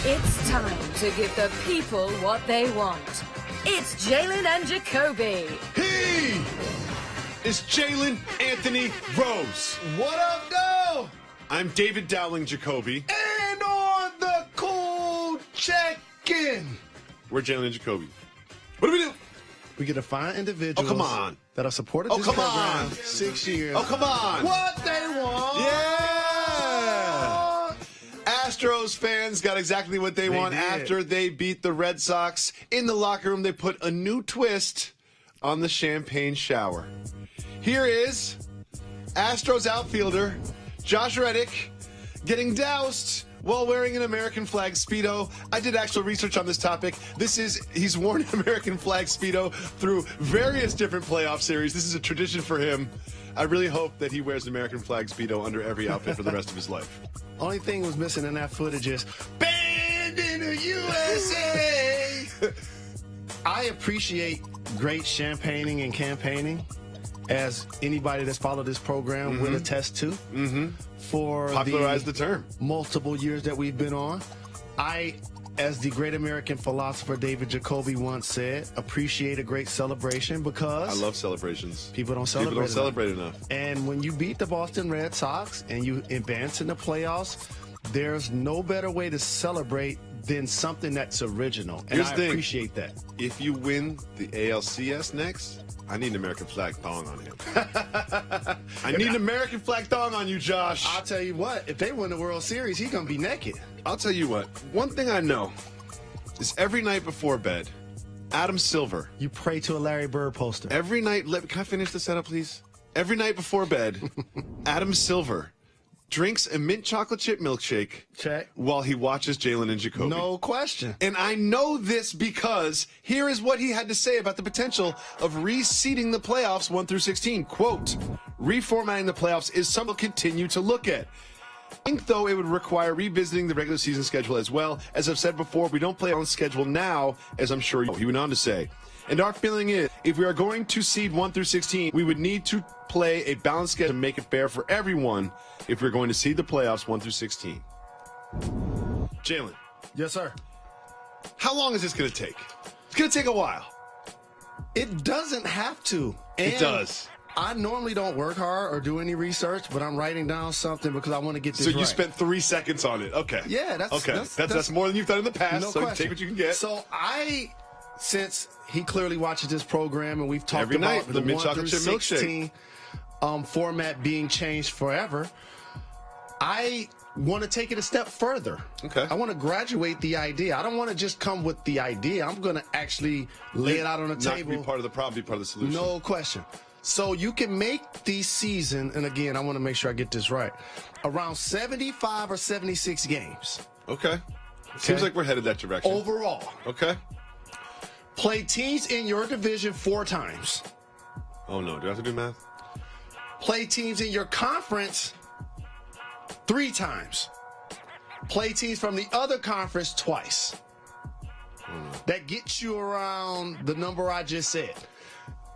It's time to give the people what they want. It's Jalen and Jacoby. He is Jalen Anthony Rose. What up, though? I'm David Dowling Jacoby. And on the cool check-in. We're Jalen and Jacoby. What do we do? We get to find individuals. Oh, come on. That are supported Oh, this come program on. 6 years. Oh, come on. What they want. Yeah. Astros fans got exactly what they want did. after they beat the Red Sox. In the locker room, they put a new twist on the champagne shower. Here is Astros outfielder Josh Reddick getting doused while wearing an American flag Speedo. I did actual research on this topic. He's worn an American flag Speedo through various different playoff series. This is a tradition for him. I really hope that he wears an American flag Speedo under every outfit for the rest of his life. Only thing was missing in that footage is banned in the USA. I appreciate great champagning and campaigning, as anybody that's followed this program will attest to. For Popularize the term. Multiple years that we've been on. I, as the great American philosopher David Jacoby once said, appreciate a great celebration because I love celebrations. people don't celebrate enough. And when you beat the Boston Red Sox and you advance in the playoffs, there's no better way to celebrate than something that's original. And Here's I the thing. appreciate that. If you win the ALCS next, I need an American flag thong on him. I need an American flag thong on you, Josh. I'll tell you what, if they win the World Series, he's going to be naked. I'll tell you what. One thing I know is every night before bed, Adam Silver. You pray to a Larry Bird poster. Every night, can I finish the setup, please? Every night before bed, Adam Silver drinks a mint chocolate chip milkshake Check. while he watches Jalen and Jacoby. No question. And I know this because here is what he had to say about the potential of reseeding the playoffs 1 through 16. Quote, reformatting the playoffs is something we'll continue to look at. I think, though, it would require revisiting the regular season schedule as well. As I've said before, we don't play on the schedule now, as I'm sure you know. He went on to say, and our feeling is, if we are going to seed 1 through 16, we would need to play a balanced schedule to make it fair for everyone if we're going to seed the playoffs 1 through 16. Jalen. Yes, sir. How long is this going to take? It's going to take a while. It doesn't have to. It And does. I normally don't work hard or do any research, but I'm writing down something because I want to get this So right. you spent 3 seconds on it. Okay. Yeah, That's more than you've done in the past. No so question. take what you can get. So since he clearly watches this program and we've talked Every about night, the mint 1 chocolate through chip 16 format being changed forever, I want to take it a step further. Okay. I want to graduate the idea. I don't want to just come with the idea. I'm going to actually lay it out on the table. Not be part of the problem, be part of the solution. No question. So you can make the season, and again, I want to make sure I get this right, around 75 or 76 games. Okay. Seems like we're headed that direction. Overall. Okay. Play teams in your division 4 times. Oh, no. Do I have to do math? Play teams in your conference 3 times. Play teams from the other conference twice. That gets you around the number I just said.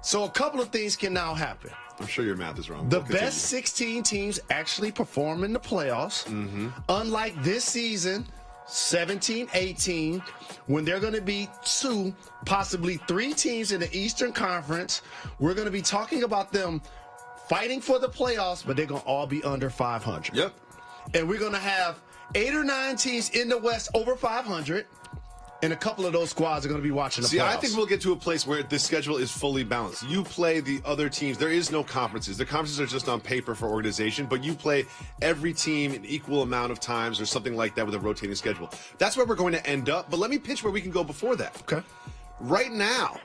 So a couple of things can now happen. I'm sure your math is wrong. The We'll continue. best 16 teams actually perform in the playoffs. Unlike this season, 17-18, when they're going to be 2, possibly 3 teams in the Eastern Conference. We're going to be talking about them fighting for the playoffs, but they're going to all be under 500. Yep. And we're going to have 8 or 9 teams in the West over 500, and a couple of those squads are going to be watching the playoffs. I think we'll get to a place where the schedule is fully balanced. You play the other teams. There is no conferences. The conferences are just on paper for organization, but you play every team an equal amount of times or something like that with a rotating schedule. That's where we're going to end up, but let me pitch where we can go before that. Okay. Right now,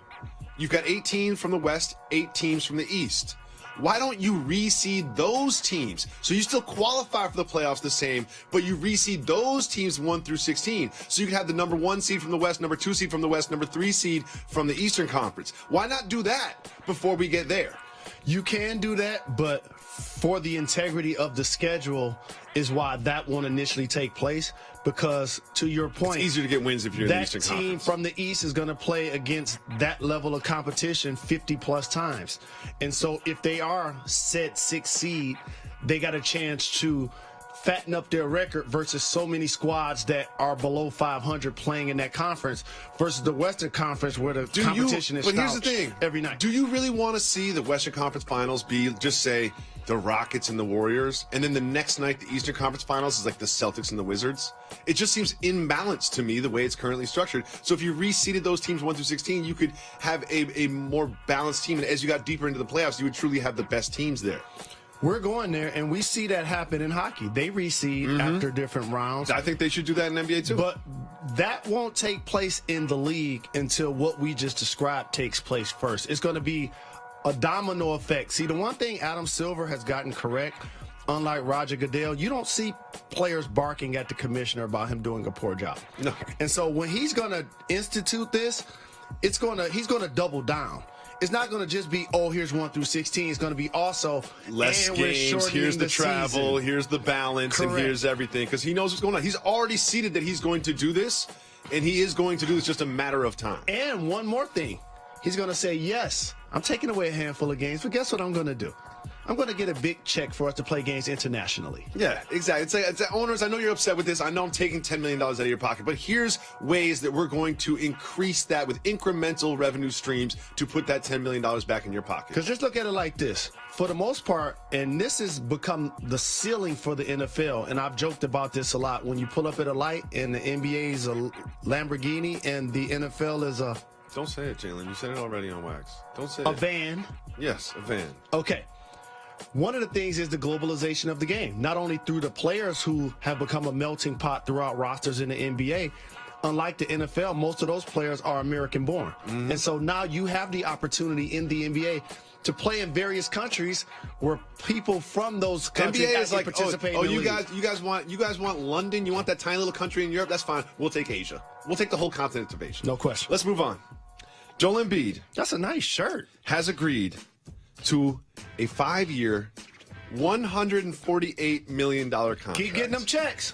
you've got 8 teams from the West, 8 teams from the East. Why don't you reseed those teams? So you still qualify for the playoffs the same, but you reseed those teams 1 through 16. So you can have the number 1 seed from the West, number 2 seed from the West, number 3 seed from the Eastern Conference. Why not do that before we get there? You can do that, but for the integrity of the schedule is why that won't initially take place. Because to your point, it's easier to get wins if you're in the that Eastern team Conference. from the East is going to play against that level of competition 50 plus times. And so if they are set 6 seed, they got a chance to fatten up their record versus so many squads that are below 500 playing in that conference versus the Western Conference where the competition is But here's the staunch thing. every night. Do you really want to see the Western Conference Finals be just say the Rockets and the Warriors, and then the next night the Eastern Conference Finals is like the Celtics and the Wizards? It just seems imbalanced to me the way it's currently structured. So if you reseeded those teams 1 through 16, you could have a more balanced team, and as you got deeper into the playoffs, you would truly have the best teams there. We're going there, and we see that happen in hockey. They reseed after different rounds. I think they should do that in NBA too. But that won't take place in the league until what we just described takes place first. It's going to be a domino effect. See, the one thing Adam Silver has gotten correct, unlike Roger Goodell, you don't see players barking at the commissioner about him doing a poor job. No. And so when he's going to institute this, he's going to double down. It's not going to just be, oh, here's 1 through 16. It's going to be also less games, here's the travel, here's the balance, Correct. and here's everything. Because he knows what's going on. He's already seeded that he's going to do this, and he is going to do this, just a matter of time. And one more thing. He's going to say, yes, I'm taking away a handful of games, but guess what I'm going to do? I'm going to get a big check for us to play games internationally. Yeah, exactly. It's like, owners, I know you're upset with this. I know I'm taking $10 million out of your pocket, but here's ways that we're going to increase that with incremental revenue streams to put that $10 million back in your pocket. Because just look at it like this. For the most part, and this has become the ceiling for the NFL, and I've joked about this a lot, when you pull up at a light and the NBA is a Lamborghini and the NFL is a... Don't say it, Jalen. You said it already on Wax. Don't say it. A van. Yes, a van. Okay. One of the things is the globalization of the game, not only through the players who have become a melting pot throughout rosters in the NBA. Unlike the NFL, most of those players are American born. And so now you have the opportunity in the NBA to play in various countries where people from those countries NBA is like, participate oh, in the you league. guys want London? You want that tiny little country in Europe? That's fine. We'll take Asia. We'll take the whole continent of Asia. No question. Let's move on. Joel Embiid That's a nice shirt. has agreed to a 5-year, $148 million contract. Keep getting them checks.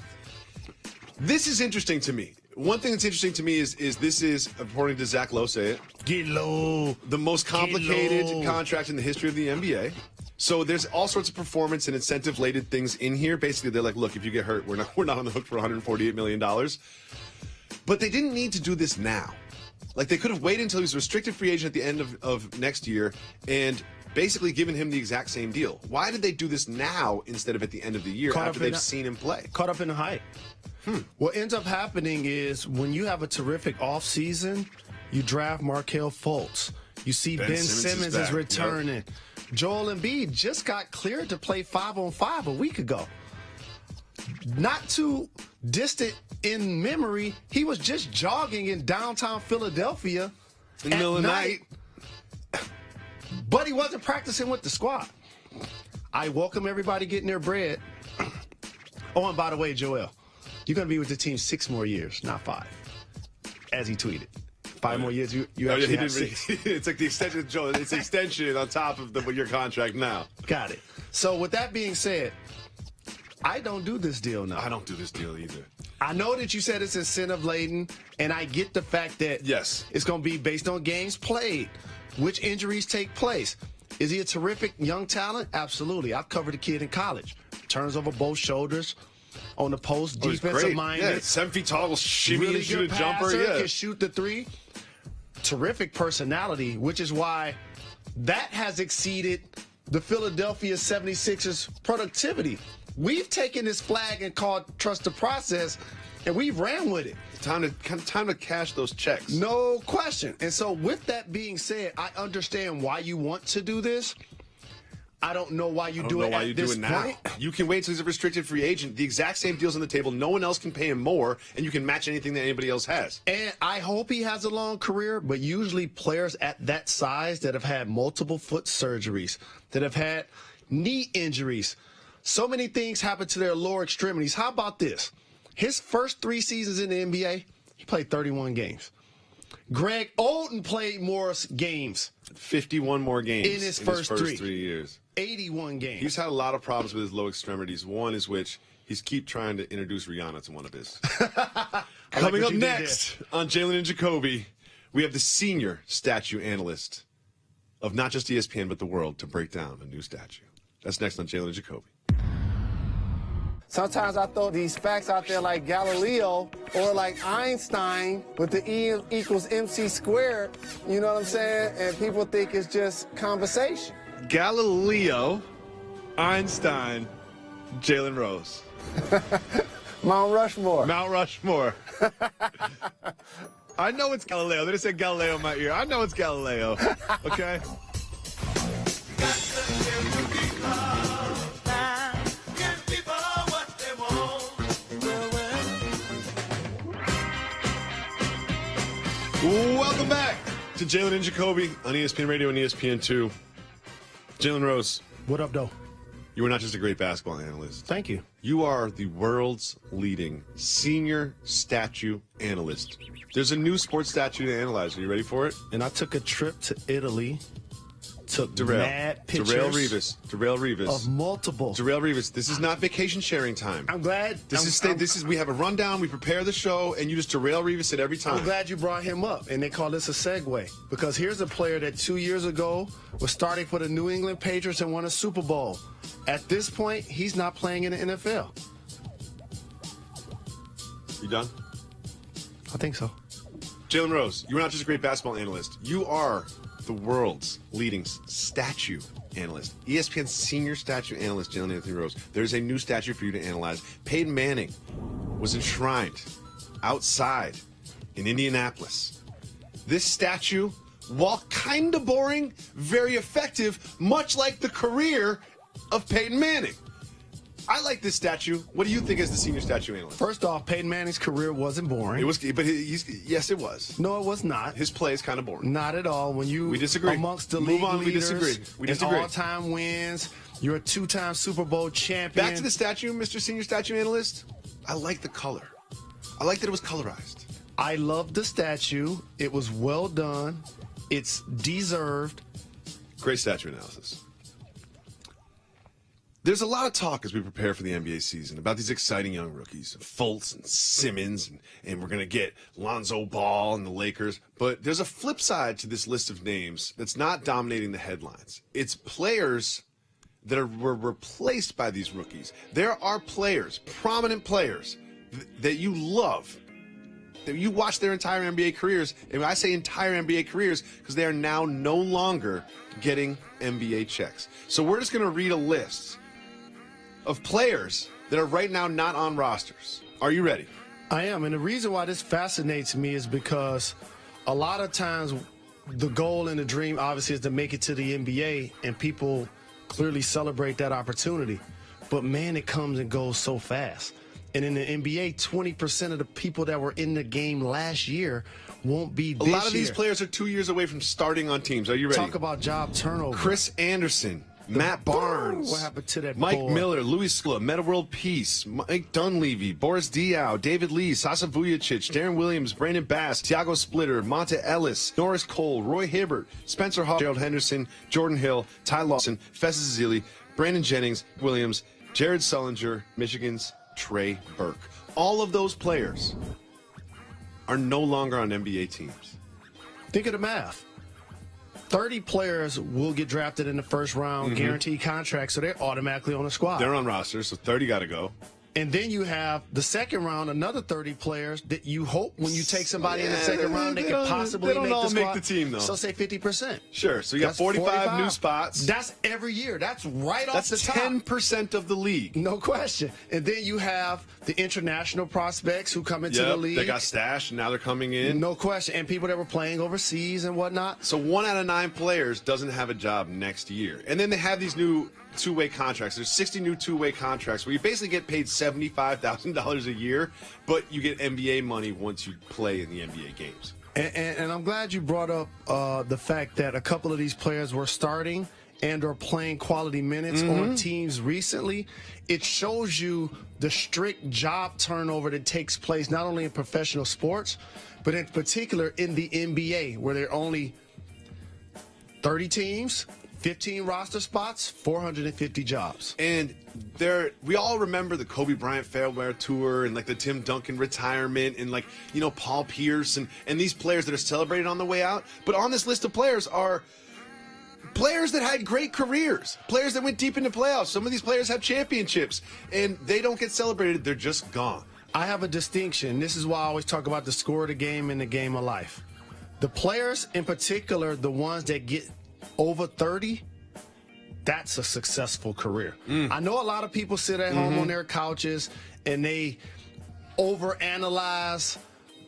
This is interesting to me. One thing that's interesting to me is this is, according to Zach Lowe, say it, Get low. the most complicated Get low. contract in the history of the NBA. So there's all sorts of performance and incentive-related things in here. Basically, they're like, look, if you get hurt, we're not on the hook for $148 million. But they didn't need to do this now. Like, they could have waited until he was a restricted free agent at the end of next year and basically given him the exact same deal. Why did they do this now instead of at the end of the year after they've seen him play? Caught up in the hype. What ends up happening is when you have a terrific offseason, you draft Markelle Fultz. You see Ben Simmons is returning. Yep. Joel Embiid just got cleared to play 5-on-5 a week ago. Not too distant in memory, he was just jogging in downtown Philadelphia In the middle of the night. But he wasn't practicing with the squad. I welcome everybody getting their bread. Oh, and by the way, Joel, you're going to be with the team 6 more years, not 5. As he tweeted. 5 more years, you actually have 6. It's like the extension, Joe. It's the extension on top of your contract now. Got it. So with that being said, I don't do this deal now. I don't do this deal either. I know that you said it's incentive laden, and I get the fact that Yes. it's going to be based on games played, which injuries take place. Is he a terrific young talent? Absolutely. I've covered a kid in college. Turns over both shoulders on the post, Oh, he's defensive great. minded. Yeah, 7 feet tall, will shimmy Really and shoot a good jumper. passer, Yeah. can shoot the 3. Terrific personality, which is why that has exceeded the Philadelphia 76ers productivity. We've taken this flag and called trust the process, and we've ran with it. Time to cash those checks. No question. And so with that being said, I understand why you want to do this. I don't know why you do it at this point. You can wait till he's a restricted free agent. The exact same deal's on the table. No one else can pay him more, and you can match anything that anybody else has. And I hope he has a long career, but usually players at that size that have had multiple foot surgeries, that have had knee injuries, so many things happen to their lower extremities. How about this? His first 3 seasons in the NBA, he played 31 games. Greg Oden played more games. 51 more games In his first 3 years. 81 games. He's had a lot of problems with his low extremities. One is which he's keep trying to introduce Rihanna to one of his. Coming up next on Jalen and Jacoby, we have the senior statue analyst of not just ESPN but the world to break down a new statue. That's next on Jalen and Jacoby. Sometimes I throw these facts out there like Galileo or like Einstein with the E equals MC squared, you know what I'm saying? And people think it's just conversation. Galileo, Einstein, Jalen Rose. Mount Rushmore. Mount Rushmore. I know it's Galileo. They just said Galileo in my ear. I know it's Galileo. Okay? Welcome back to Jalen and Jacoby on ESPN Radio and ESPN2. Jalen Rose. What up, though? You are not just a great basketball analyst. Thank you. You are the world's leading senior statue analyst. There's a new sports statue to analyze. Are you ready for it? And I took a trip to Italy, took mad pictures Darrell Revis. of multiple. Darrell Revis, this is not vacation sharing time. I'm glad. This is we have a rundown, we prepare the show, and you just Darrell Revis it every time. I'm glad you brought him up, and they call this a segue, because here's a player that 2 years ago was starting for the New England Patriots and won a Super Bowl. At this point, he's not playing in the NFL. You done? I think so. Jalen Rose, you are not just a great basketball analyst. You are the world's leading statue analyst. ESPN senior statue analyst, Jalen Anthony Rose. There's a new statue for you to analyze. Peyton Manning was enshrined outside in Indianapolis. This statue, while kind of boring, very effective, much like the career of Peyton Manning. I like this statue. What do you think as the senior statue analyst? First off, Peyton Manning's career wasn't boring. It was, but yes, it was. No, it was not. His play is kind of boring. Not at all. When you we disagree. Amongst the Move league on. leaders, We disagree. in all-time wins, you're a two-time Super Bowl champion. Back to the statue, Mr. Senior Statue Analyst. I like the color. I like that it was colorized. I love the statue. It was well done. It's deserved. Great statue analysis. There's a lot of talk as we prepare for the NBA season about these exciting young rookies, Fultz and Simmons, and we're going to get Lonzo Ball and the Lakers. But there's a flip side to this list of names that's not dominating the headlines. It's players that were replaced by these rookies. There are players, prominent players, that you love, that you watch their entire NBA careers. And I say entire NBA careers because they are now no longer getting NBA checks. So we're just going to read a list of players that are right now not on rosters. Are you ready? I am, and the reason why this fascinates me is because a lot of times the goal and the dream obviously is to make it to the NBA, and people clearly celebrate that opportunity. But man, it comes and goes so fast. And in the NBA, 20% of the people that were in the game last year won't be this year. A lot of these players are 2 years away from starting on teams. Are you ready? Talk about job turnover. Chris Anderson, Matt Barnes. What happened to that Mike boy? Miller, Louis Skula, Meta World Peace, Mike Dunleavy, Boris Diaw, David Lee, Sasa Vujacic, Darren Williams, Brandon Bass, Thiago Splitter, Monta Ellis, Norris Cole, Roy Hibbert, Spencer Hall, Gerald Henderson, Jordan Hill, Ty Lawson, Festus Ezeli, Brandon Jennings, Williams, Jared Sullinger, Michigan's Trey Burke. All of those players are no longer on NBA teams. Think of the math. 30 players will get drafted in the first round, guaranteed contracts, so they're automatically on the squad. They're on rosters, so 30 got to go. And then you have the second round, another 30 players that you hope when you take somebody in the second round, they could possibly make the squad. Make the team, though. So say 50%. Sure, so you got 45 new spots. That's every year. That's right off the top. That's 10% of the league. No question. And then you have the international prospects who come into the league. They got stashed, and now they're coming in. No question. And people that were playing overseas and whatnot. So 1 out of 9 players doesn't have a job next year. And then they have these new two-way contracts. There's 60 new two-way contracts where you basically get paid $75,000 a year, but you get NBA money once you play in the NBA games. And I'm glad you brought up the fact that a couple of these players were starting and are playing quality minutes on teams recently. It shows you the strict job turnover that takes place not only in professional sports, but in particular in the NBA, where there are only 30 teams, 15 roster spots, 450 jobs. And we all remember the Kobe Bryant farewell tour and like the Tim Duncan retirement and like, you know, Paul Pierce and these players that are celebrated on the way out. But on this list of players are players that had great careers, players that went deep into playoffs. Some of these players have championships, and they don't get celebrated. They're just gone. I have a distinction. This is why I always talk about the score of the game and the game of life. The players in particular, the ones that get over 30, that's a successful career. I know a lot of people sit at home on their couches and they overanalyze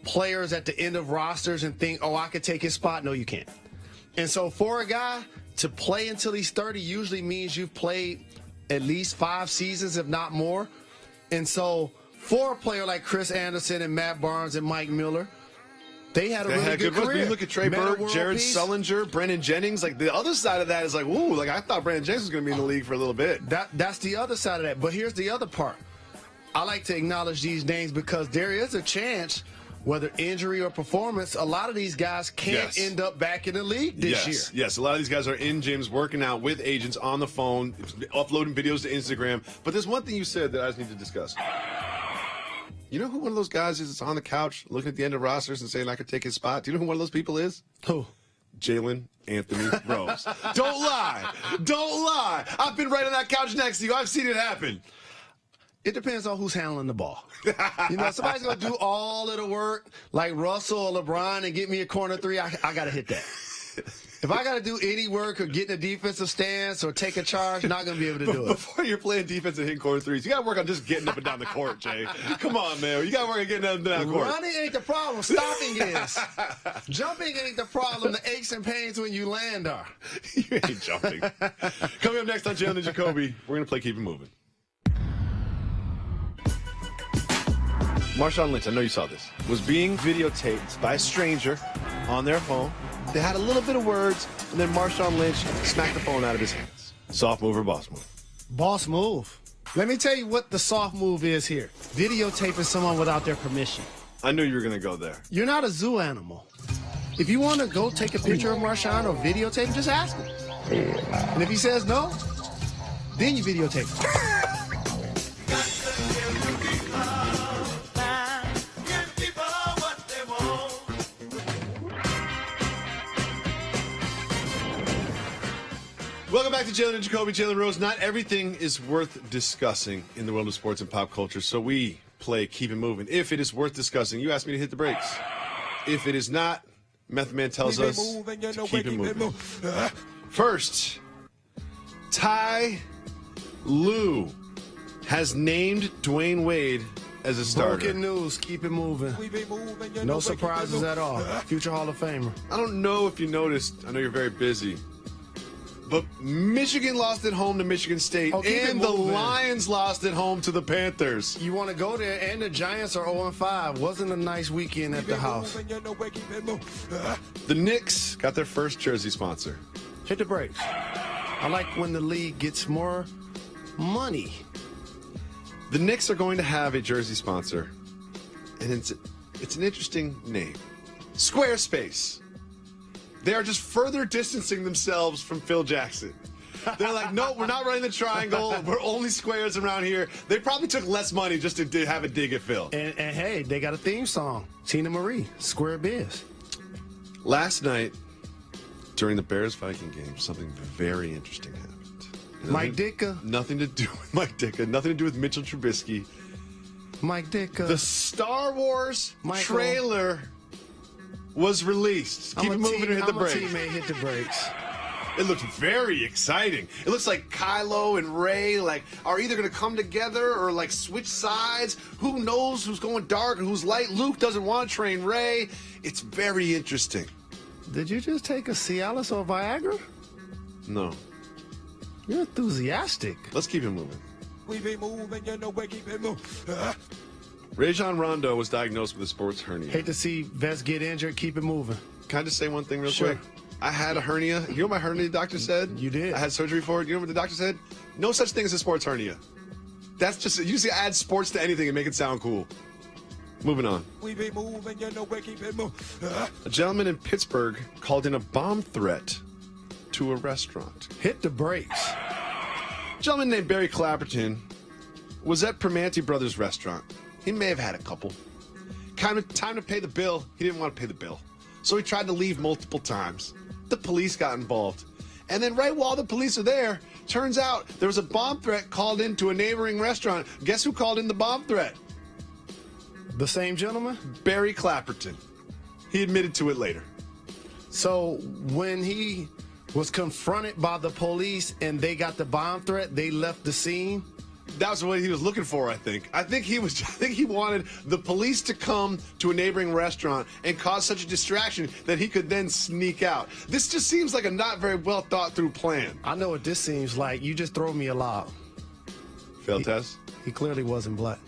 players at the end of rosters and think, oh, I could take his spot. No, you can't. And so for a guy to play until he's 30 usually means you've played at least 5 seasons, if not more. And so for a player like Chris Anderson and Matt Barnes and Mike Miller, they had a really good career. When you look at Trey Burke, Jared Sullinger, Brennan Jennings, like the other side of that is like, ooh, like I thought Brennan Jennings was going to be in the league for a little bit. That's the other side of that. But here's the other part. I like to acknowledge these names because there is a chance, whether injury or performance, a lot of these guys can't end up back in the league this year. Yes, a lot of these guys are in gyms working out with agents on the phone, uploading videos to Instagram. But there's one thing you said that I just need to discuss. You know who one of those guys is that's on the couch looking at the end of rosters and saying, I could take his spot? Do you know who one of those people is? Who? Jalen Anthony Rose. Don't lie. Don't lie. I've been right on that couch next to you. I've seen it happen. It depends on who's handling the ball. You know, somebody's going to do all of the work like Russell or LeBron and get me a corner three. I got to hit that. If I got to do any work or get in a defensive stance or take a charge, not going to be able to do it. Before you're playing defense and hitting corner threes, you got to work on just getting up and down the court, Jay. Come on, man. You got to work on getting up and down the court. Running ain't the problem. Stopping is. Jumping ain't the problem. The aches and pains when you land are. You ain't jumping. Coming up next on Jalen Jacoby, we're going to play Keep It Moving. Marshawn Lynch, I know you saw this, was being videotaped by a stranger on their phone. They had a little bit of words, and then Marshawn Lynch smacked the phone out of his hands. Soft move or boss move? Boss move. Let me tell you what the soft move is here. Videotaping someone without their permission. I knew you were going to go there. You're not a zoo animal. If you want to go take a picture of Marshawn or videotape him, just ask him. And if he says no, then you videotape him. Welcome back to Jalen and Jacoby, Jalen Rose. Not everything is worth discussing in the world of sports and pop culture, so we play Keep It Moving. If it is worth discussing, you ask me to hit the brakes. If it is not, Method Man tells us to keep it moving. First, Ty Lue has named Dwayne Wade as a starter. Broken news, keep it moving. No surprises at all. Future Hall of Famer. I don't know if you noticed, I know you're very busy, but Michigan lost at home to Michigan State, and the Lions lost at home to the Panthers. You want to go there, and the Giants are 0-5. Wasn't a nice weekend at the house. The Knicks got their first jersey sponsor. Hit the brakes. I like when the league gets more money. The Knicks are going to have a jersey sponsor, and it's an interesting name. Squarespace. They are just further distancing themselves from Phil Jackson. They're like, no, we're not running the triangle. We're only squares around here. They probably took less money just to have a dig at Phil. And hey, they got a theme song. Tina Marie, Square Biz. Last night, during the Bears-Viking game, something very interesting happened. Mike Ditka. Nothing to do with Mike Ditka. Nothing to do with Mitchell Trubisky. Mike Ditka. The Star Wars trailer was released. Keep it moving and hit the brakes. Teammate, hit the brakes. It looks very exciting. It looks like Kylo and Rey are either going to come together or switch sides. Who knows who's going dark and who's light? Luke doesn't want to train Rey. It's very interesting. Did you just take a Cialis or Viagra? No. You're enthusiastic. Let's keep it moving. We be moving, you know we keep it moving. Rajon Rondo was diagnosed with a sports hernia. Hate to see vets get injured. Keep it moving. Can I just say one thing real Sure. quick? I had a hernia. You know what my hernia doctor said? You did. I had surgery for it. You know what the doctor said? No such thing as a sports hernia. That's just, usually add sports to anything and make it sound cool. Moving on. We be moving, you know we keep it moving. A gentleman in Pittsburgh called in a bomb threat to a restaurant. Hit the brakes. A gentleman named Barry Clapperton was at Primanti Brothers restaurant. He may have had a couple. Time to pay the bill. He didn't want to pay the bill. So he tried to leave multiple times. The police got involved. And then right while the police are there, turns out there was a bomb threat called into a neighboring restaurant. Guess who called in the bomb threat? The same gentleman? Barry Clapperton. He admitted to it later. So when he was confronted by the police and they got the bomb threat, they left the scene? That was what he was looking for, I think. I think he wanted the police to come to a neighboring restaurant and cause such a distraction that he could then sneak out. This just seems like a not very well thought through plan. I know what this seems like. You just throw me a lob. Failed test? He clearly wasn't black.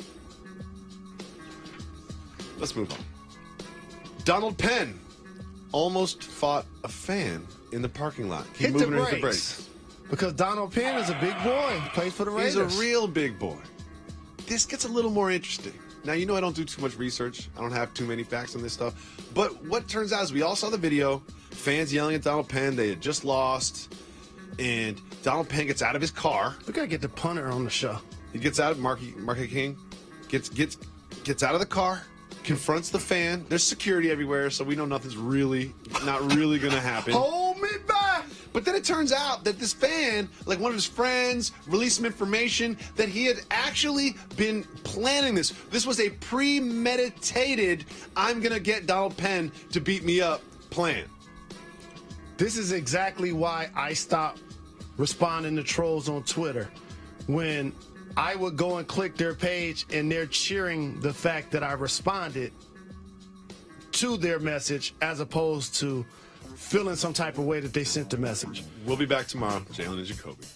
Let's move on. Donald Penn almost fought a fan in the parking lot. Hit the brakes. Because Donald Penn is a big boy. He plays for the Raiders. He's a real big boy. This gets a little more interesting. Now, you know I don't do too much research. I don't have too many facts on this stuff. But what turns out is we all saw the video. Fans yelling at Donald Penn. They had just lost. And Donald Penn gets out of his car. We got to get the punter on the show. He gets out, Marky King, gets out of the car, confronts the fan. There's security everywhere, so we know nothing's not really going to happen. Hold me back! But then it turns out that this fan, like one of his friends, released some information that he had actually been planning this. This was a premeditated, I'm going to get Donald Penn to beat me up plan. This is exactly why I stopped responding to trolls on Twitter. When I would go and click their page and they're cheering the fact that I responded to their message as opposed to feeling some type of way that they sent the message. We'll be back tomorrow. Jalen and Jacoby.